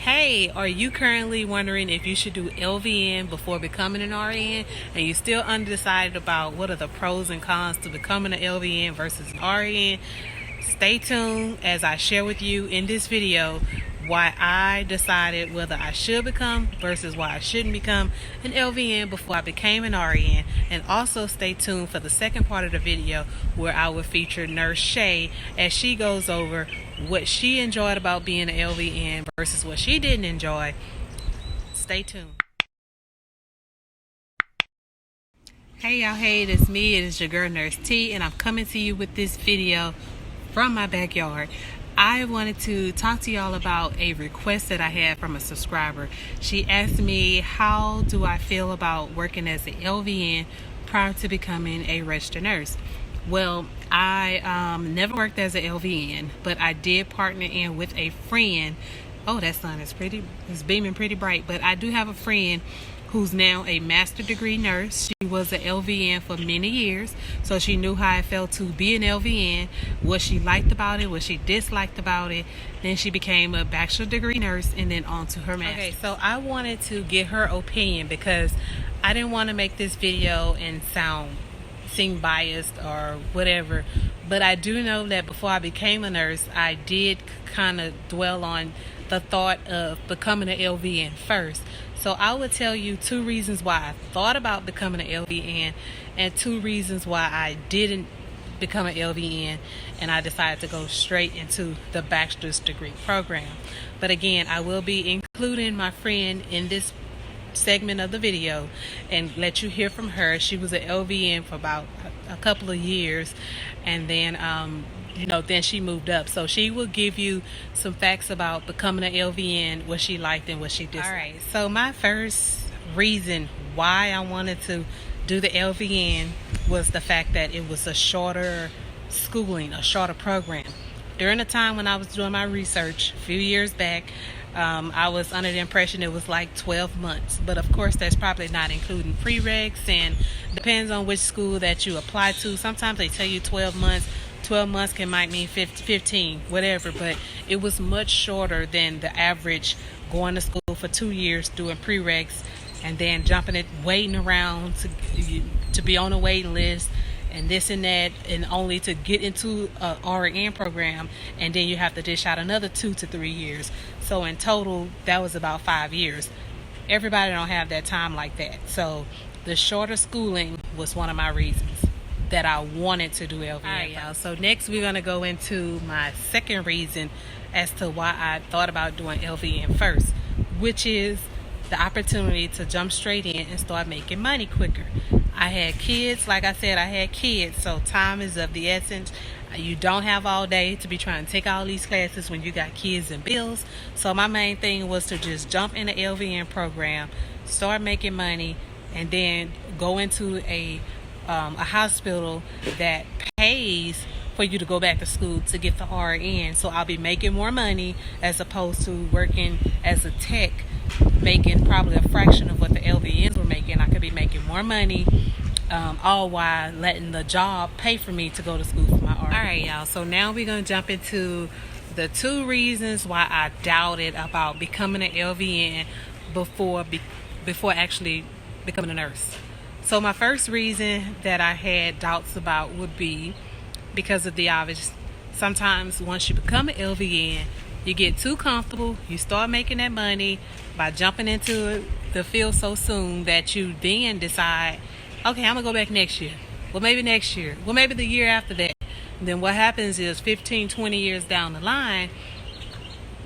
Hey, are you currently wondering if you should do LVN before becoming an RN, and you're still undecided about what are the pros and cons to becoming an LVN versus an RN? Stay tuned as I share with you in this video why I decided whether I should become versus why I shouldn't become an LVN before I became an RN. And also stay tuned for the second part of the video where I will feature Nurse Shay as she goes over what she enjoyed about being an LVN versus what she didn't enjoy. Stay tuned. Hey y'all, hey, it's me. It is your girl Nurse T, and I'm coming to you with this video from my backyard. I wanted to talk to y'all about a request that I had from a subscriber. She asked me, how do I feel about working as an LVN prior to becoming a registered nurse? Well, I never worked as an LVN, but I did partner in with a friend. Oh, that sun is pretty, it's beaming pretty bright, but I do have a friend who's now a master's degree nurse. She was an LVN for many years, so she knew how it felt to be an LVN, what she liked about it, what she disliked about it. Then she became a bachelor's degree nurse and then on to her master's. Okay, so I wanted to get her opinion because I didn't want to make this video and seem biased or whatever, but I do know that before I became a nurse, I did kind of dwell on the thought of becoming an LVN first. So I would tell you 2 reasons why I thought about becoming an LVN and 2 reasons why I didn't become an LVN and I decided to go straight into the bachelor's degree program. But again, I will be including my friend in this segment of the video and let you hear from her. She was an LVN for about a couple of years, and then then she moved up, so she will give you some facts about becoming an LVN, what she liked and what she disliked. All right, so my first reason why I wanted to do the LVN was the fact that it was a shorter schooling, a shorter program. During the time when I was doing my research a few years back, I was under the impression it was like 12 months, but of course that's probably not including prereqs, and depends on which school that you apply to. Sometimes they tell you 12 months. 12 months might mean 15, whatever, but it was much shorter than the average going to school for 2 years doing prereqs and then jumping it, waiting around to be on a waiting list and this and that, and only to get into a RN program, and then you have to dish out another 2 to 3 years. So in total, that was about 5 years. Everybody don't have that time like that. So the shorter schooling was one of my reasons that I wanted to do LVN. All right, y'all. So next we're going to go into my second reason as to why I thought about doing LVN first, which is the opportunity to jump straight in and start making money quicker. I had kids, like I said, I had kids, so time is of the essence. You don't have all day to be trying to take all these classes when you got kids and bills. So my main thing was to just jump in the LVN program, start making money, and then go into a hospital that pays for you to go back to school to get the RN. So I'll be making more money as opposed to working as a tech, making probably a fraction of what the LVNs were making. I could be making more money, all while letting the job pay for me to go to school for my RN. All right, y'all. So now we're going to jump into the 2 reasons why I doubted about becoming an LVN before actually becoming a nurse. So my first reason that I had doubts about would be because of the obvious. Sometimes once you become an LVN, you get too comfortable. You start making that money by jumping into the field so soon that you then decide, okay, I'm going to go back next year. Well, maybe next year. Well, maybe the year after that. And then what happens is 15, 20 years down the line,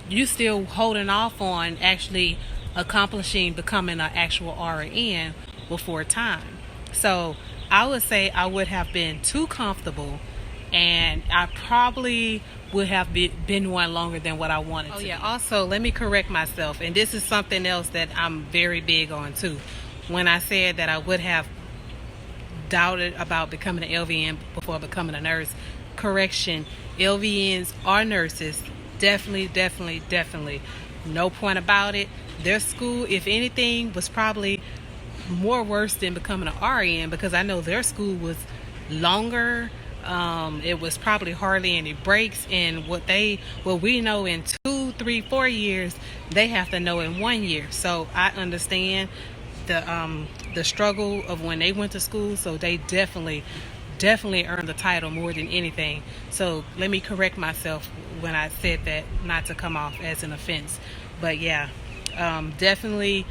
you still holding off on actually accomplishing becoming an actual RN before time. So I would say I would have been too comfortable, and I probably would have been one longer than what I wanted to. Oh yeah, also let me correct myself, and this is something else that I'm very big on too. When I said that I would have doubted about becoming an LVN before becoming a nurse, correction, LVNs are nurses. Definitely. No point about it. Their school, if anything, was probably more worse than becoming an RN, because I know their school was longer. It was probably hardly any breaks, and what we know in 3, 4 years, they have to know in 1 year. So I understand the struggle of when they went to school. So they definitely earned the title more than anything. So let me correct myself when I said that, not to come off as an offense. But yeah, definitely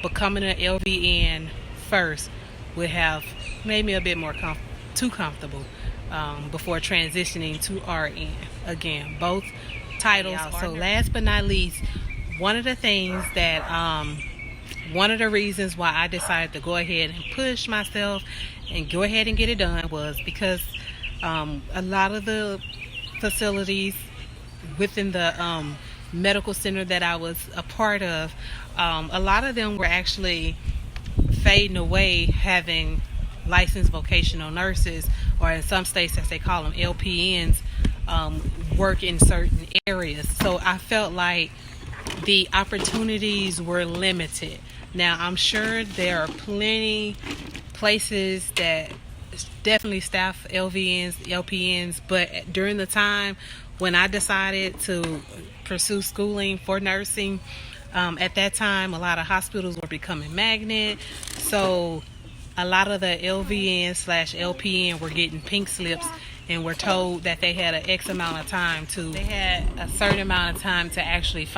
becoming an LVN first would have made me a bit more too comfortable before transitioning to RN. Again, both titles. So last but not least, one of the things that one of the reasons why I decided to go ahead and push myself and go ahead and get it done was because a lot of the facilities within the medical center that I was a part of, a lot of them were actually fading away, having licensed vocational nurses, or in some states as they call them LPNs, work in certain areas. So I felt like the opportunities were limited. Now I'm sure there are plenty places that definitely staff LVNs, LPNs, but during the time when I decided to pursue schooling for nursing, at that time a lot of hospitals were becoming magnet, so a lot of the LVN/LPN were getting pink slips and were told that they had an X amount of time they had a certain amount of time to actually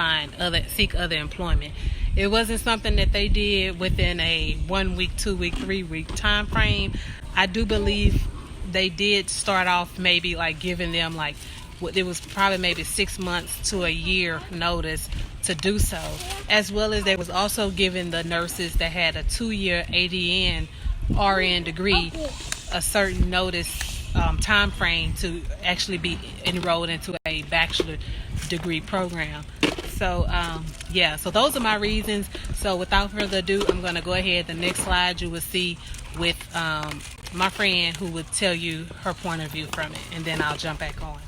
seek other employment. It wasn't something that they did within a 1 week, 2 week, 3 week time frame. I do believe they did start off maybe like giving them like, it was probably maybe 6 months to a year notice to do so, as well as they was also giving the nurses that had a 2-year ADN RN degree a certain notice time frame to actually be enrolled into a bachelor degree program. So yeah, so those are my reasons. So without further ado, I'm going to go ahead. The next slide you will see with my friend who would tell you her point of view from it, and then I'll jump back on.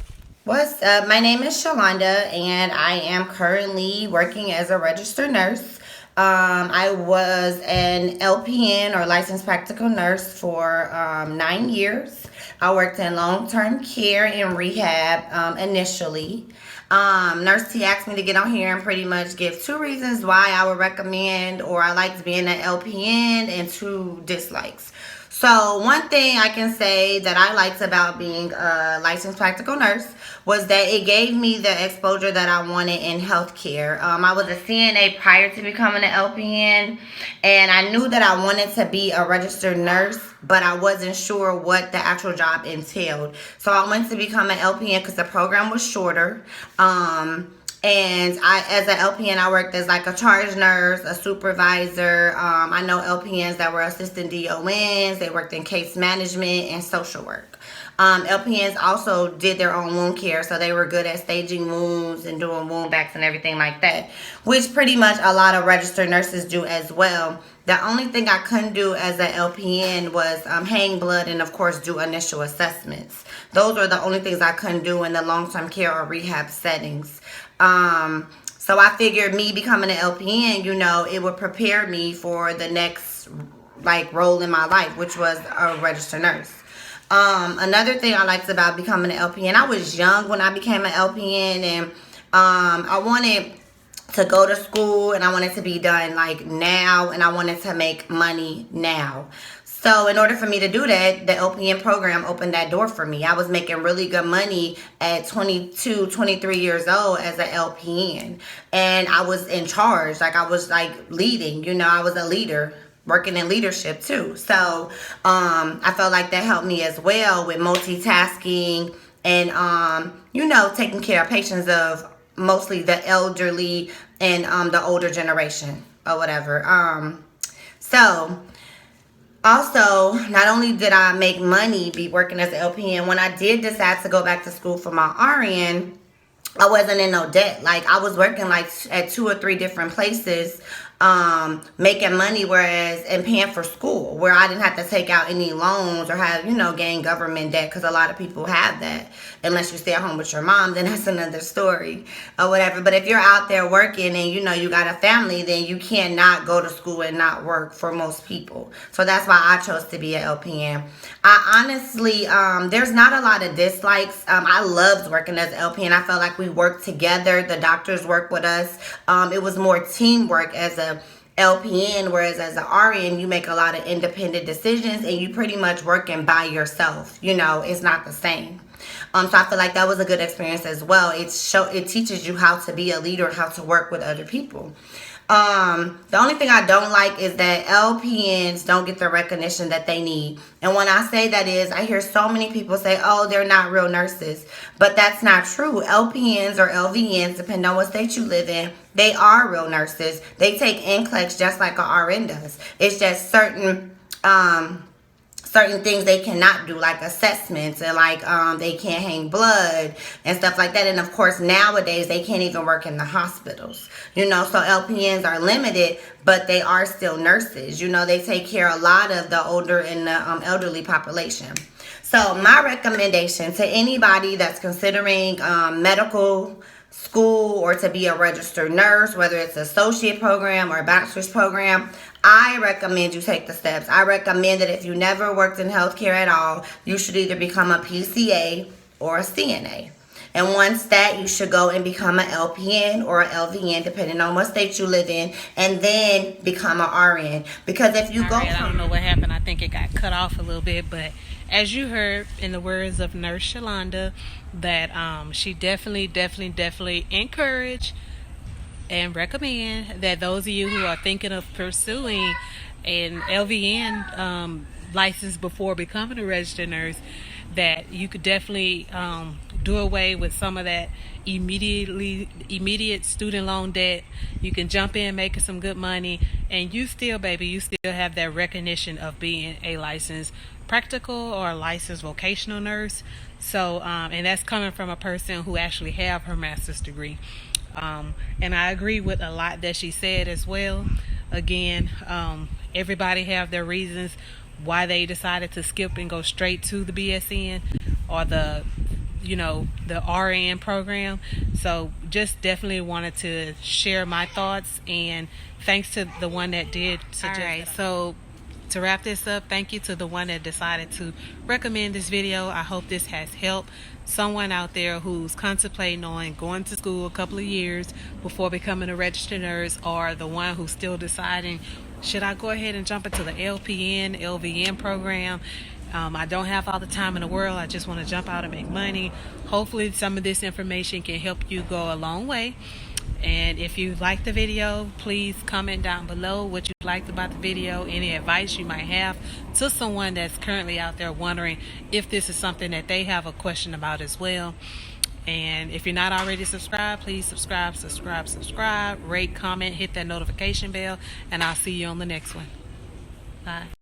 What's up? My name is Shalonda, and I am currently working as a registered nurse. I was an LPN, or licensed practical nurse, for 9 years. I worked in long-term care and rehab initially. Nurse T asked me to get on here and pretty much give 2 reasons why I would recommend or I liked being an LPN, and 2 dislikes. So one thing I can say that I liked about being a licensed practical nurse was that it gave me the exposure that I wanted in healthcare. I was a CNA prior to becoming an LPN, and I knew that I wanted to be a registered nurse, but I wasn't sure what the actual job entailed. So I went to become an LPN because the program was shorter. And as an LPN, I worked as like a charge nurse, a supervisor. I know LPNs that were assistant DONs. They worked in case management and social work. LPNs also did their own wound care, so they were good at staging wounds and doing wound backs and everything like that, which pretty much a lot of registered nurses do as well. The only thing I couldn't do as an LPN was hang blood and, of course, do initial assessments. Those are the only things I couldn't do in the long-term care or rehab settings. So I figured me becoming an LPN, it would prepare me for the next role in my life, which was a registered nurse. Another thing I liked about becoming an LPN, I was young when I became an LPN, and I wanted to go to school, and I wanted to be done now, and I wanted to make money now. So in order for me to do that, the LPN program opened that door for me. I was making really good money at 22, 23 years old as an LPN. And I was in charge. I was leading, I was a leader, working in leadership too. So I felt like that helped me as well with multitasking and, taking care of patients of mostly the elderly and the older generation or whatever. So also, not only did I make money be working as an LPN, when I did decide to go back to school for my RN, I wasn't in no debt. I was working at 2 or 3 different places making money, whereas and paying for school, where I didn't have to take out any loans or have gain government debt, because a lot of people have that. Unless you stay at home with your mom, then that's another story or whatever. But if you're out there working and you got a family, then you cannot go to school and not work for most people. So that's why I chose to be an LPN. I honestly, there's not a lot of dislikes. I loved working as an LPN. I felt like we worked together. The doctors worked with us. It was more teamwork as a LPN, whereas as an RN, you make a lot of independent decisions and you pretty much working by yourself. It's not the same. So I feel like that was a good experience as well. It teaches you how to be a leader and how to work with other people. The only thing I don't like is that LPNs don't get the recognition that they need. And when I say that is, I hear so many people say, oh, they're not real nurses. But that's not true. LPNs or LVNs, depending on what state you live in, they are real nurses. They take NCLEX just like a RN does. It's just certain things they cannot do, like assessments, and like they can't hang blood and stuff like that. And of course nowadays they can't even work in the hospitals, so LPNs are limited, but they are still nurses. They take care of a lot of the older and the elderly population. So my recommendation to anybody that's considering medical school or to be a registered nurse, whether it's an associate program or a bachelor's program, I recommend you take the steps. I recommend that if you never worked in healthcare at all, you should either become a PCA or a CNA. And once that, you should go and become an LPN or an LVN, depending on what state you live in, and then become an RN. Because if you go I don't know what happened. I think it got cut off a little bit, but as you heard in the words of Nurse Shalonda, that she definitely encourage and recommend that those of you who are thinking of pursuing an LVN license before becoming a registered nurse, that you could definitely do away with some of that immediate student loan debt. You can jump in making some good money, and you still have that recognition of being a licensed practical or licensed vocational nurse. So and that's coming from a person who actually have her master's degree. And I agree with a lot that she said as well. Again, everybody have their reasons why they decided to skip and go straight to the BSN or the RN program. So just definitely wanted to share my thoughts, and thanks to the one that did suggest. All right, so to wrap this up, thank you to the one that decided to recommend this video. I hope this has helped someone out there who's contemplating on going to school a couple of years before becoming a registered nurse, or the one who's still deciding, should I go ahead and jump into the LPN, LVN program? I don't have all the time in the world. I just want to jump out and make money. Hopefully some of this information can help you go a long way. And if you liked the video, please comment down below what you liked about the video, any advice you might have to someone that's currently out there wondering if this is something that they have a question about as well. And if you're not already subscribed, please subscribe, rate, comment, hit that notification bell, and I'll see you on the next one. Bye.